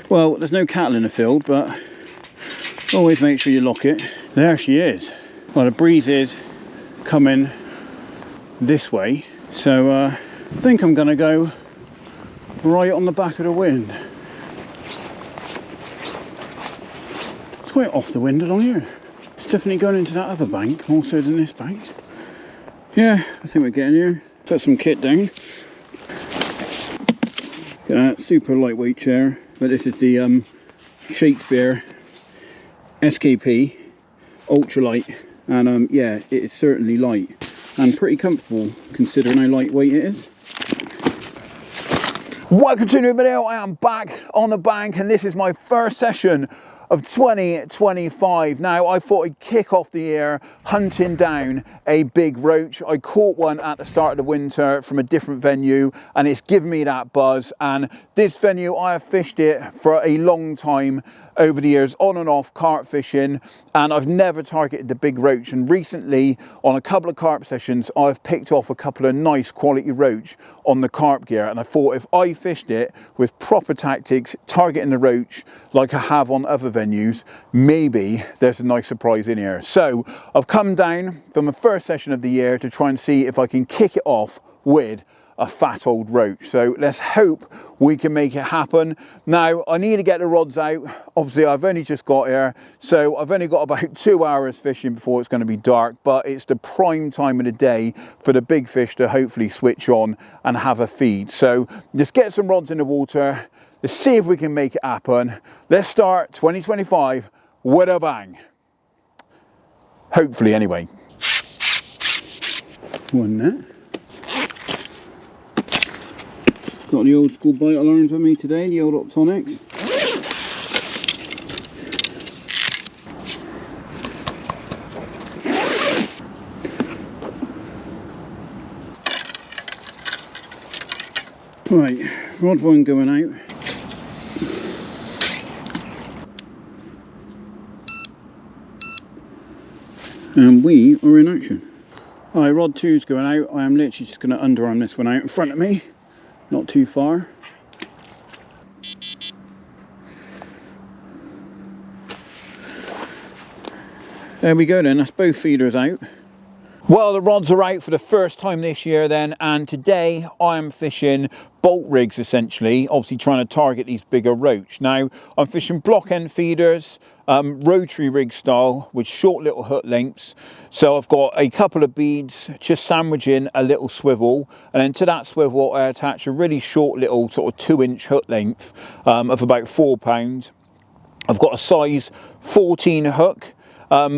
Well, there's no cattle in the field, but always make sure you lock it. There she is. Well, the breeze is coming this way, so I think I'm gonna go right on the back of the wind. It's quite off the wind along here. It's definitely going into that other bank, more so than this bank. Yeah, I think we're getting here. Put some kit down. Got a super lightweight chair, but this is the Shakespeare SKP ultralight, and yeah, it is certainly light and pretty comfortable considering how lightweight it is. Welcome to a new video. I am back on the bank and this is my first session of 2025. Now, I thought I'd kick off the year hunting down a big roach. I caught one at the start of the winter from a different venue and it's given me that buzz, and this venue, I have fished it for a long time over the years, on and off carp fishing, and I've never targeted the big roach. And recently, on a couple of carp sessions, I've picked off a couple of nice quality roach on the carp gear, and I thought if I fished it with proper tactics, targeting the roach like I have on other venues, maybe there's a nice surprise in here. So I've come down from the first session of the year to try and see if I can kick it off with a fat old roach. So let's hope we can make it happen. Now, I need to get the rods out. Obviously, I've only just got here, so I've only got about 2 hours fishing before it's going to be dark, but it's the prime time of the day for the big fish to hopefully switch on and have a feed. So let's get some rods in the water. Let's see if we can make it happen. Let's start 2025 with a bang. Hopefully, anyway. One net. Got the old school bite alarms with me today, the old Optonics. Right, rod one going out. And we are in action. Alright, rod two's going out. I am literally just going to underarm this one out in front of me. Not too far. There we go then, that's both feeders out. Well, the rods are out for the first time this year then, and today I am fishing bolt rigs essentially, obviously trying to target these bigger roach. Now, I'm fishing block end feeders, rotary rig style with short little hook lengths. So I've got a couple of beads, just sandwiching a little swivel, and then to that swivel I attach a really short little sort of 2-inch hook length of about 4 pounds. I've got a size 14 hook,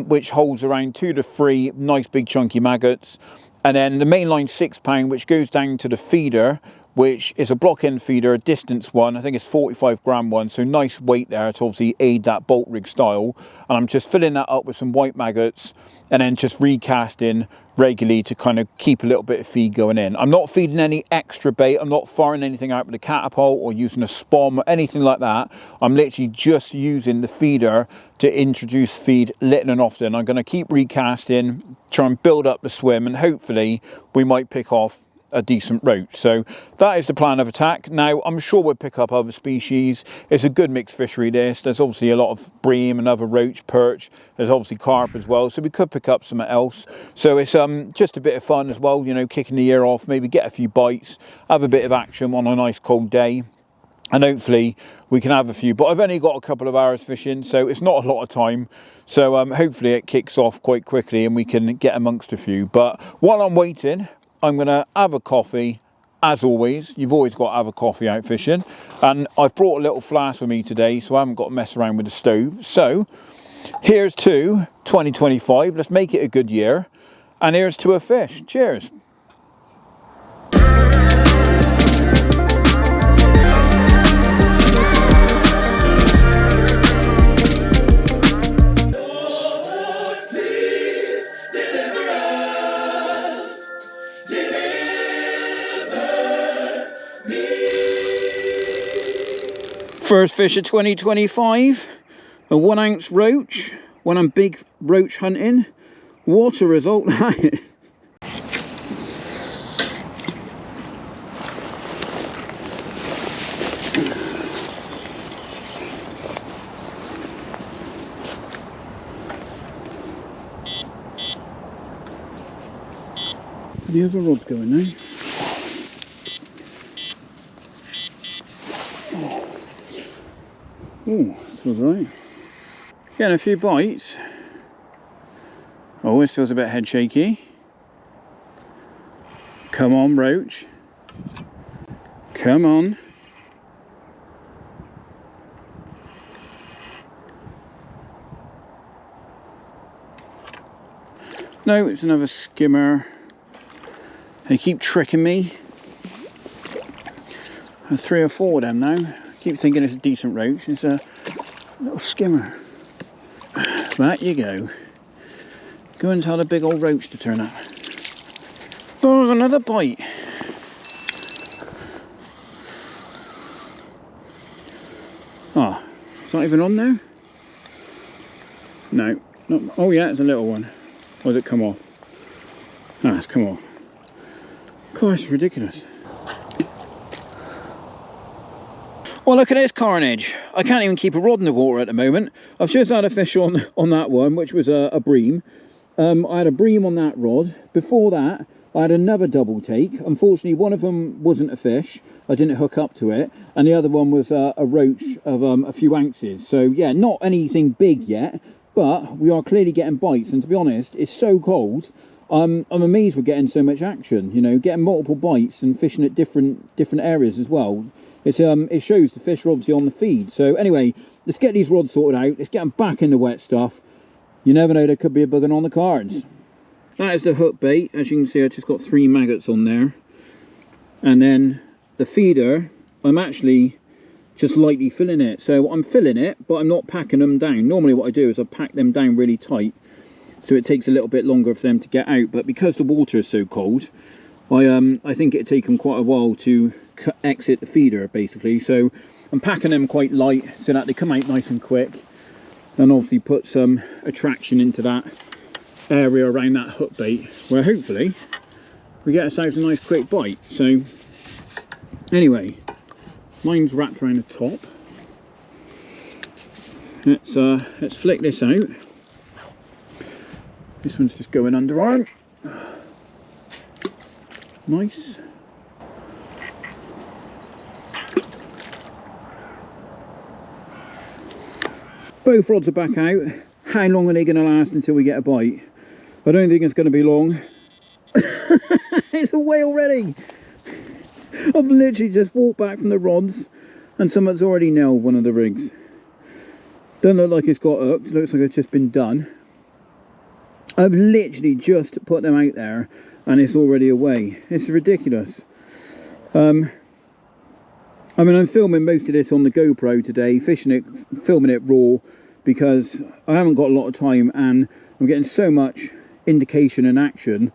which holds around 2 to 3 nice big chunky maggots, and then the mainline 6 pound, which goes down to the feeder, which is a block end feeder, a distance one. I think it's 45 gram one, so nice weight there to obviously aid that bolt rig style. And I'm just filling that up with some white maggots and then just recasting regularly to kind of keep a little bit of feed going in. I'm not feeding any extra bait. I'm not firing anything out with a catapult or using a spom or anything like that. I'm literally just using the feeder to introduce feed little and often. I'm going to keep recasting, try and build up the swim, and hopefully we might pick off a decent roach. So that is the plan of attack. Now, I'm sure we'll pick up other species. It's a good mixed fishery this. There's obviously a lot of bream and other roach, perch. There's obviously carp as well, so we could pick up something else. So it's just a bit of fun as well, you know, kicking the year off, maybe get a few bites, have a bit of action on a nice cold day, and hopefully we can have a few. But I've only got a couple of hours fishing, so it's not a lot of time. So hopefully it kicks off quite quickly and we can get amongst a few. But while I'm waiting, I'm going to have a coffee. As always, you've always got to have a coffee out fishing. And I've brought a little flask with me today, so I haven't got to mess around with the stove. So here's to 2025. Let's make it a good year. And here's to a fish. Cheers. First fish of 2025, a 1 ounce roach when I'm big roach hunting. What a result that is. The other rod's going now. Oh, feels right. Getting a few bites. Oh, this feels a bit head shaky. Come on, roach. Come on. No, it's another skimmer. They keep tricking me. There's 3 or 4 of them now. I keep thinking it's a decent roach. It's a little skimmer. Back you go. Go and tell the big old roach to turn up. Oh, another bite. Oh, it's not even on now? No. Not, oh yeah, it's a little one. Or did it come off? Ah, it's come off. Gosh, it's ridiculous. Well, look at this carnage. I can't even keep a rod in the water at the moment. I've just had a fish on that one, which was a bream. I had a bream on that rod. Before that, I had another double take. Unfortunately, one of them wasn't a fish. I didn't hook up to it. And the other one was a roach of a few ounces. So, yeah, not anything big yet. But we are clearly getting bites. And to be honest, it's so cold. I'm amazed we're getting so much action. You know, getting multiple bites and fishing at different areas as well. It shows the fish are obviously on the feed. So anyway, let's get these rods sorted out. Let's get them back in the wet stuff. You never know, there could be a bugging on the cards. That is the hook bait. As you can see, I just got 3 maggots on there. And then the feeder, I'm actually just lightly filling it. So I'm filling it, but I'm not packing them down. Normally what I do is I pack them down really tight, so it takes a little bit longer for them to get out. But because the water is so cold, I think it'd take them quite a while to exit the feeder, basically. So I'm packing them quite light so that they come out nice and quick, and obviously put some attraction into that area around that hook bait, where hopefully we get ourselves a nice quick bite. So anyway, mine's wrapped around the top. Let's flick this out. This one's just going underarm. Nice. Both rods are back out. How long are they going to last until we get a bite? I don't think it's going to be long. It's away already. I've literally just walked back from the rods and someone's already nailed one of the rigs. Don't look like it's got hooked. It looks like it's just been done. I've literally just put them out there and it's already away. It's ridiculous. I mean, I'm filming most of this on the GoPro today, filming it raw, because I haven't got a lot of time and I'm getting so much indication and action.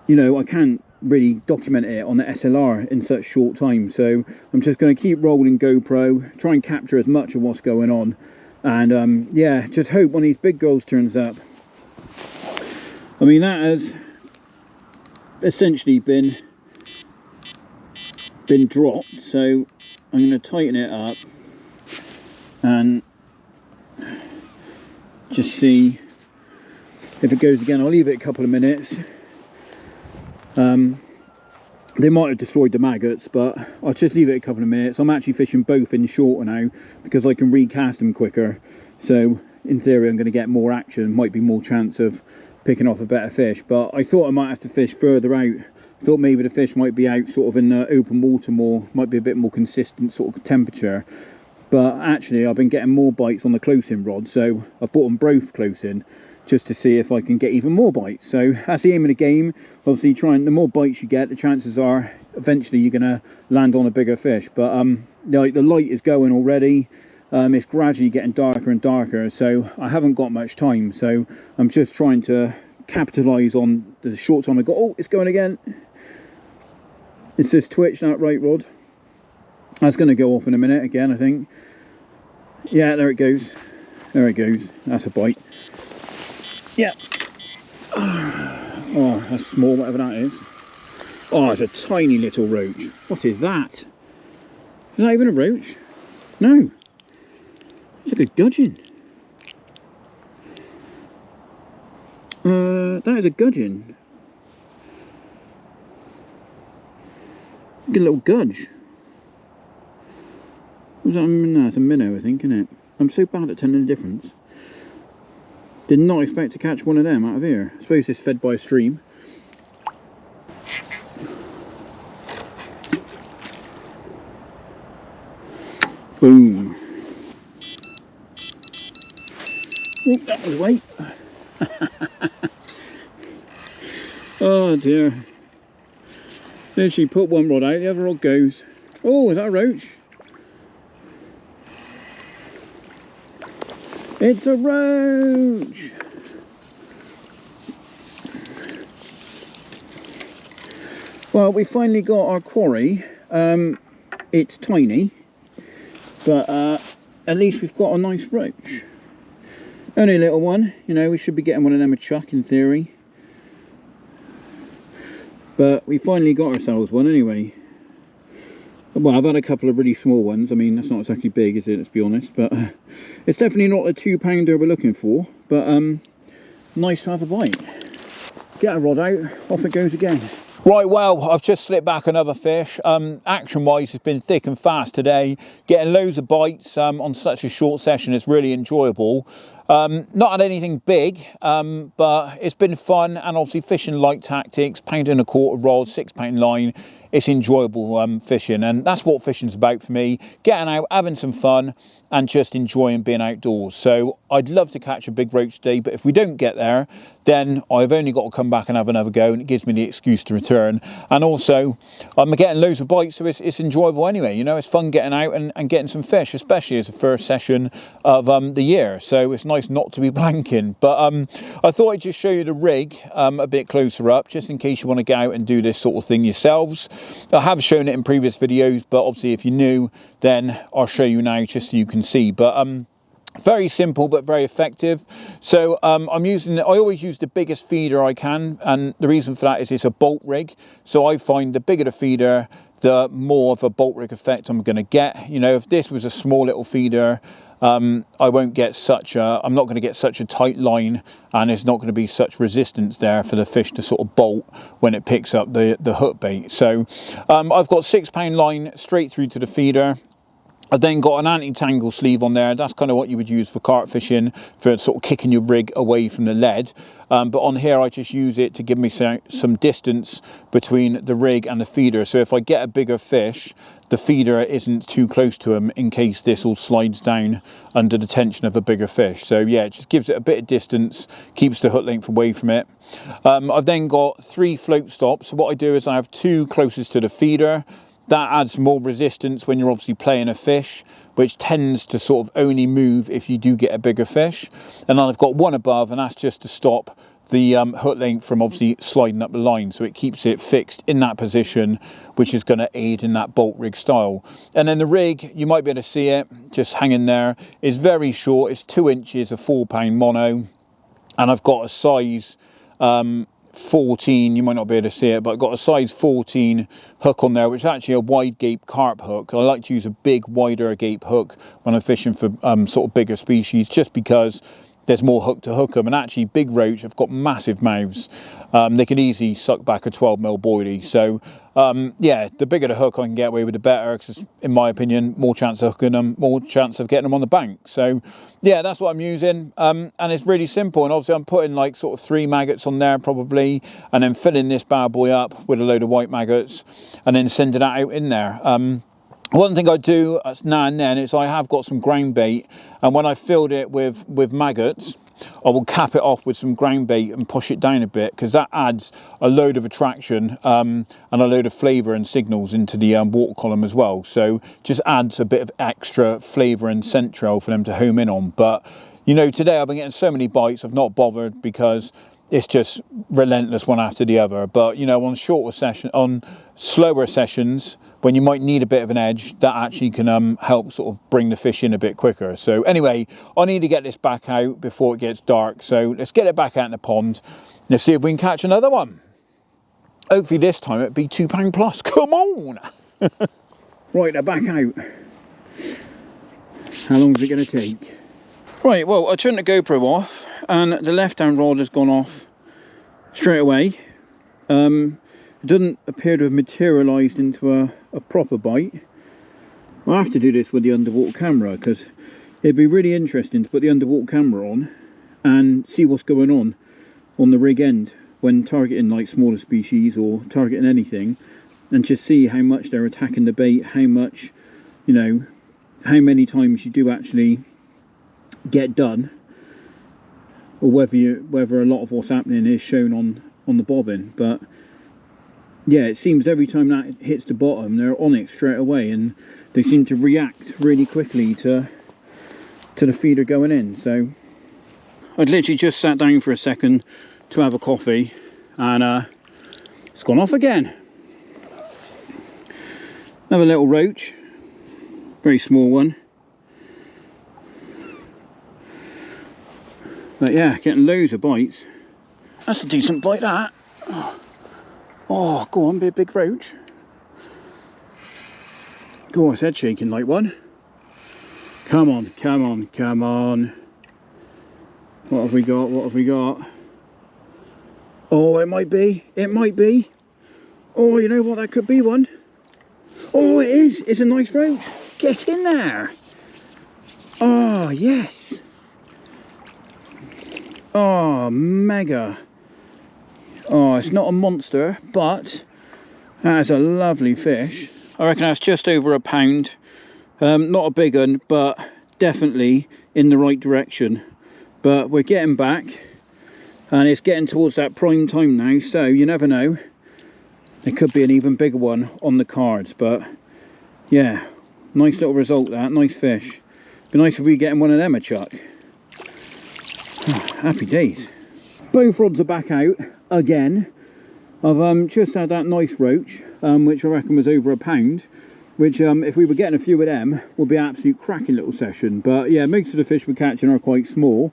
You know, I can't really document it on the SLR in such short time. So I'm just going to keep rolling GoPro, try and capture as much of what's going on. And yeah, just hope one of these big girls turns up. I mean, that has essentially been dropped, so I'm going to tighten it up and just see if it goes again. I'll leave it a couple of minutes. They might have destroyed the maggots, but I'll just leave it a couple of minutes. I'm actually fishing both in shorter now because I can recast them quicker. So in theory I'm going to get more action, might be more chance of picking off a better fish. But I thought I might have to fish further out. I thought maybe the fish might be out sort of in the open water more, might be a bit more consistent sort of temperature. But actually I've been getting more bites on the close-in rod, so I've bought them both close-in just to see if I can get even more bites. So that's the aim of the game. Obviously, the more bites you get, the chances are eventually you're going to land on a bigger fish. But like the light is going already. It's gradually getting darker and darker, so I haven't got much time. So I'm just trying to capitalise on the short time I got. Oh, it's going again. It says twitch, that right rod. That's going to go off in a minute again, I think. Yeah, there it goes. There it goes. That's a bite. Yeah. Oh, that's small, whatever that is. Oh, it's a tiny little roach. What is that? Is that even a roach? No. It's like a gudgeon. That is a gudgeon. Get a little gudge. Was that a minnow? It's a minnow, I think, isn't it? I'm so bad at telling the difference. Did not expect to catch one of them out of here. I suppose it's fed by a stream. Boom. Oh, that was weight. Oh dear. Then she put one rod out, the other rod goes. Oh, is that a roach? It's a roach! Well, we finally got our quarry. It's tiny, but at least we've got a nice roach. Only a little one, you know, we should be getting one of them a chuck in theory. But we finally got ourselves one anyway. Well, I've had a couple of really small ones. I mean, that's not exactly big, is it, let's be honest. But it's definitely not a 2-pounder we're looking for. But nice to have a bite. Get a rod out, off it goes again. Right, well, I've just slipped back another fish. Action-wise, it's been thick and fast today. Getting loads of bites on such a short session is really enjoyable. Not had anything big, but it's been fun, and obviously fishing light tactics, £1.25 rod, 6-pound line. It's enjoyable fishing, and that's what fishing's about for me. Getting out, having some fun, and just enjoying being outdoors. So I'd love to catch a big roach today, but if we don't get there, then I've only got to come back and have another go, and it gives me the excuse to return. And also, I'm getting loads of bites, so it's enjoyable anyway. You know, it's fun getting out and getting some fish, especially as the first session of the year. So it's nice not to be blanking. But I thought I'd just show you the rig a bit closer up, just in case you want to get out and do this sort of thing yourselves. I have shown it in previous videos, but obviously if you're new, then I'll show you now just so you can see. But very simple but very effective. So I always use the biggest feeder I can, and the reason for that is it's a bolt rig. So I find the bigger the feeder, the more of a bolt rig effect I'm going to get. You know, if this was a small little feeder, I'm not going to get such a tight line, and there's not going to be such resistance there for the fish to sort of bolt when it picks up the hook bait. So I've got 6-pound line straight through to the feeder. I've then got an anti-tangle sleeve on there. That's kind of what you would use for carp fishing, for sort of kicking your rig away from the lead. But on here, I just use it to give me some distance between the rig and the feeder. So if I get a bigger fish, the feeder isn't too close to him in case this all slides down under the tension of a bigger fish. So yeah, it just gives it a bit of distance, keeps the hook length away from it. I've then got 3 float stops. So what I do is I have 2 closest to the feeder. That adds more resistance when you're obviously playing a fish, which tends to sort of only move if you do get a bigger fish. And then I've got 1 above, and that's just to stop the hook length from obviously sliding up the line. So it keeps it fixed in that position, which is going to aid in that bolt rig style. And then the rig, you might be able to see it just hanging there. It's very short. It's 2 inches, a 4-pound mono. And I've got a size 14, you might not be able to see it, but I've got a size 14 hook on there, which is actually a wide gape carp hook. I like to use a big, wider gape hook when I'm fishing for sort of bigger species, just because there's more hook to hook them. And actually big roach have got massive mouths. They can easily suck back a 12mm boilie. So yeah, the bigger the hook I can get away with, the better, because in my opinion, more chance of hooking them, more chance of getting them on the bank. So yeah, that's what I'm using, and it's really simple. And obviously I'm putting like sort of 3 maggots on there probably, and then filling this bad boy up with a load of white maggots, and then sending that out in there. One thing I do now and then is I have got some ground bait, and when I filled it with maggots, I will cap it off with some ground bait and push it down a bit, because that adds a load of attraction and a load of flavour and signals into the water column as well. So just adds a bit of extra flavour and scent trail for them to home in on. But you know, today I've been getting so many bites, I've not bothered, because it's just relentless one after the other. But you know, on slower sessions, when you might need a bit of an edge, that actually can help sort of bring the fish in a bit quicker. So anyway, I need to get this back out before it gets dark. So let's get it back out in the pond. Let's see if we can catch another one. Hopefully this time it'll be £2 plus. Come on! Right, they're back out. How long is it going to take? Right, well, I turned the GoPro off, and the left-hand rod has gone off straight away. It doesn't appear to have materialised into a proper bite. I'll have to do this with the underwater camera, because it'd be really interesting to put the underwater camera on and see what's going on the rig end when targeting like smaller species or targeting anything, and just see how much they're attacking the bait, how much, you know, how many times you do actually get done, or whether a lot of what's happening is shown on the bobbin. But yeah, it seems every time that hits the bottom, they're on it straight away, and they seem to react really quickly to the feeder going in. So I'd literally just sat down for a second to have a coffee, and it's gone off again. Another little roach, very small one. But yeah, getting loads of bites. That's a decent bite, that. Oh, go on, be a big roach. Go on, it's head shaking like one. Come on, come on, come on. What have we got? What have we got? Oh, it might be. It might be. Oh, you know what? That could be one. Oh, it is. It's a nice roach. Get in there. Oh, yes. Oh, mega. Oh, it's not a monster, but that's a lovely fish. I reckon that's just over £1. Not a big one, but definitely in the right direction. But we're getting back, and it's getting towards that prime time now, so you never know. There could be an even bigger one on the cards, but yeah, nice little result, that. Nice fish. Be nice if we getting one of them a chuck. Oh, happy days. Both rods are back out again. I've just had that nice roach, which I reckon was over £1, which if we were getting a few of them would be an absolute cracking little session. But yeah, most of the fish we're catching are quite small,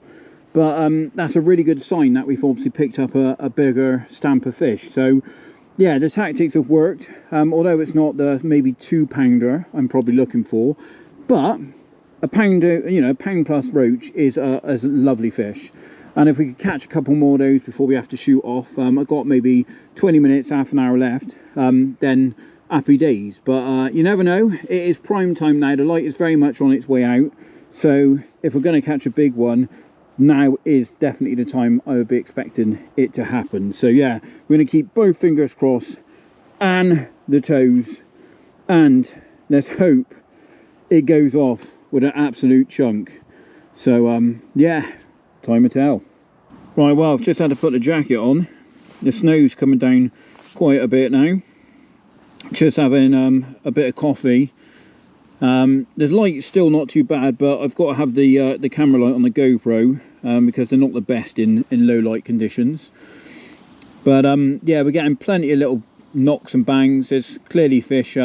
but that's a really good sign that we've obviously picked up a bigger stamp of fish. So yeah, the tactics have worked, although it's not the maybe £2 I'm probably looking for, but a pounder, you know, £1 plus roach is a lovely fish. And if we could catch a couple more of those before we have to shoot off, I've got maybe 20 minutes, half an hour left, then happy days. But you never know, it is prime time now. The light is very much on its way out, so if we're going to catch a big one, now is definitely the time I would be expecting it to happen. So yeah, we're going to keep both fingers crossed and the toes, and let's hope it goes off with an absolute chunk. So yeah, time to tell. Right, well, I've just had to put the jacket on. The snow's coming down quite a bit now. Just having a bit of coffee. The light's still not too bad, but I've got to have the camera light on the GoPro because they're not the best in low light conditions. But yeah, we're getting plenty of little knocks and bangs. There's clearly fish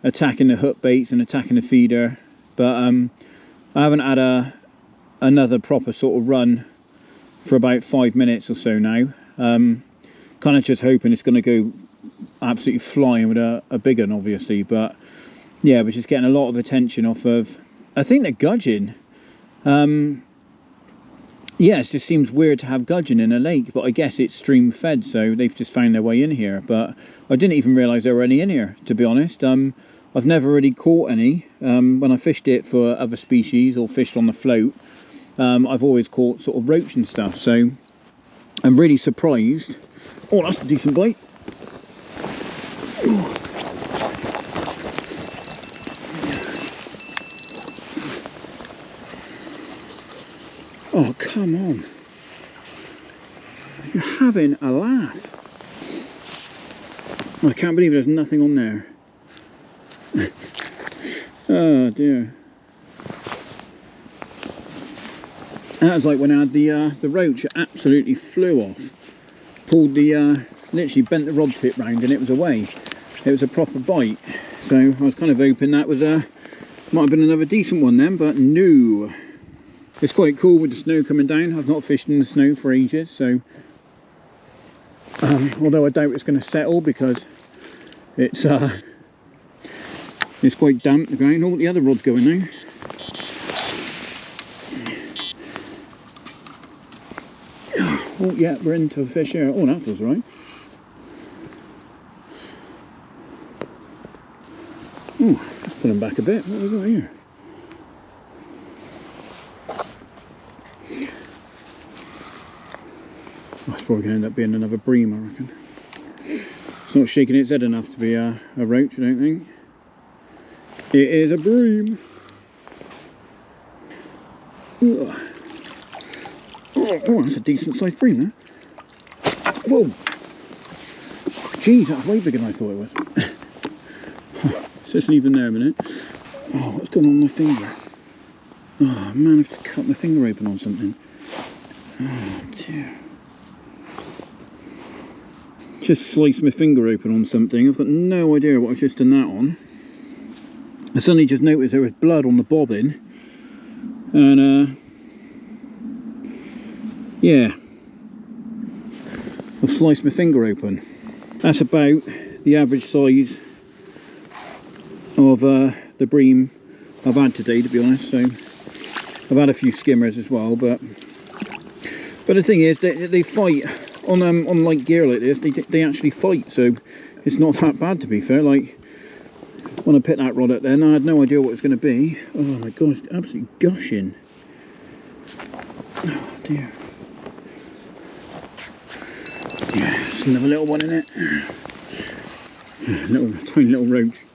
attacking the hook baits and attacking the feeder, but I haven't had another proper sort of run for about 5 minutes or so now. Kind of just hoping it's going to go absolutely flying with a big one, obviously, but yeah, we're just getting a lot of attention off of, I think they're gudgeon. Yeah, it just seems weird to have gudgeon in a lake, but I guess it's stream fed, so they've just found their way in here. But I didn't even realise there were any in here, to be honest. I've never really caught any. When I fished it for other species or fished on the float, I've always caught sort of roach and stuff, so I'm really surprised. Oh, that's a decent bite. Ooh. Oh, come on. You're having a laugh. Oh, I can't believe there's nothing on there. Oh dear. That was like when I had the roach. It absolutely flew off. Pulled the, literally bent the rod tip round and it was away. It was a proper bite. So I was kind of hoping that was might have been another decent one then, but no. It's quite cool with the snow coming down. I've not fished in the snow for ages, so although I doubt it's going to settle because it's quite damp, the ground. All the other rod's going now. Oh yeah, we're into a fish here. Oh, that feels right. Oh, let's put them back a bit. What have we got here? Oh, it's probably going to end up being another bream, I reckon. It's not shaking its head enough to be a roach, I don't think. It is a bream. Oh, that's a decent sized bream there. Whoa! Jeez, that's way bigger than I thought it was. It's just even there a minute. Oh, what's going on with my finger? Oh man, I've cut my finger open on something. Oh dear. Just sliced my finger open on something. I've got no idea what I've just done that on. I suddenly just noticed there was blood on the bobbin. And yeah, I've sliced my finger open. That's about the average size of the bream I've had today, to be honest. So I've had a few skimmers as well, but the thing is they fight on like gear like this. They actually fight, so it's not that bad, to be fair. Like when I picked that rod up then, I had no idea what it was going to be. Oh my gosh, absolutely gushing. Oh dear. Yeah, there's another little one in it. Tiny little roach.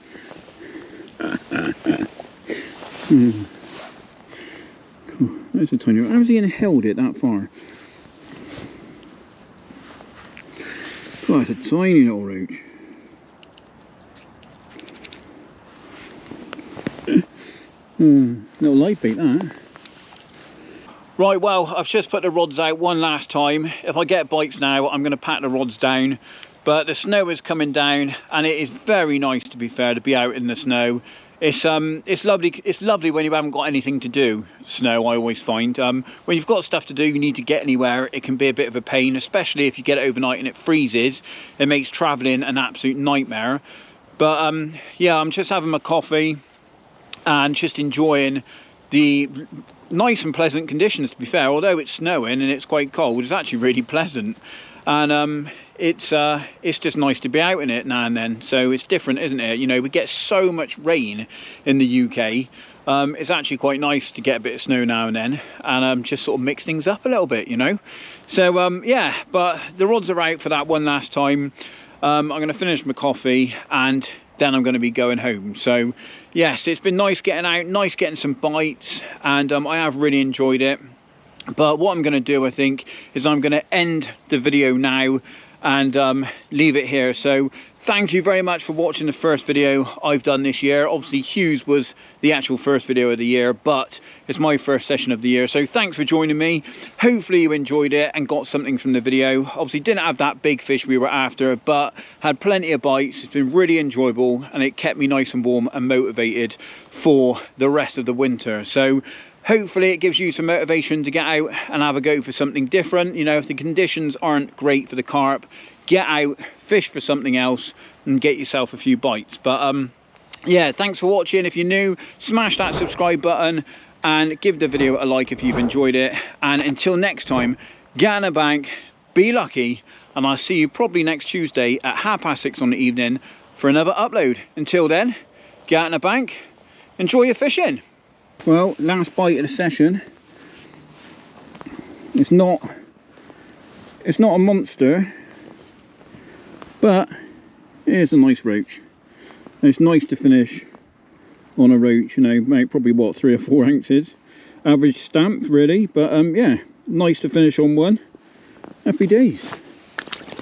Cool. That's a tiny one. How's he held it that far? Oh, it's a tiny little roach. Little light bait that. Right, well, I've just put the rods out one last time. If I get bites now, I'm going to pack the rods down. But the snow is coming down, and it is very nice, to be fair, to be out in the snow. It's lovely. It's lovely when you haven't got anything to do. Snow, I always find. When you've got stuff to do, you need to get anywhere. It can be a bit of a pain, especially if you get it overnight and it freezes. It makes travelling an absolute nightmare. But yeah, I'm just having my coffee and just enjoying the nice and pleasant conditions, to be fair. Although it's snowing and it's quite cold, it's actually really pleasant. And it's just nice to be out in it now and then. So it's different, isn't it? You know, we get so much rain in the UK. It's actually quite nice to get a bit of snow now and then, and just sort of mix things up a little bit, you know. So yeah, but the rods are out for that one last time. I'm going to finish my coffee and then I'm going to be going home. So yes, it's been nice getting out, nice getting some bites, and I have really enjoyed it. But what I'm going to do, I think, is I'm going to end the video now and leave it here. So thank you very much for watching the first video I've done this year. Obviously Hugh's was the actual first video of the year, but it's my first session of the year. So thanks for joining me. Hopefully you enjoyed it and got something from the video. Obviously didn't have that big fish we were after, but had plenty of bites. It's been really enjoyable and it kept me nice and warm and motivated for the rest of the winter. So hopefully it gives you some motivation to get out and have a go for something different. You know, if the conditions aren't great for the carp, get out, fish for something else and get yourself a few bites. But yeah, thanks for watching. If you're new, smash that subscribe button and give the video a like if you've enjoyed it. And until next time, get on the bank, be lucky, and I'll see you probably next Tuesday at 6:30 on the evening for another upload. Until then, get on the bank, enjoy your fishing. Well, last bite of the session. It's not a monster, but it is a nice roach. And it's nice to finish on a roach, you know, mate, probably what, 3 or 4 ounces. Average stamp, really, but yeah, nice to finish on one. Happy days.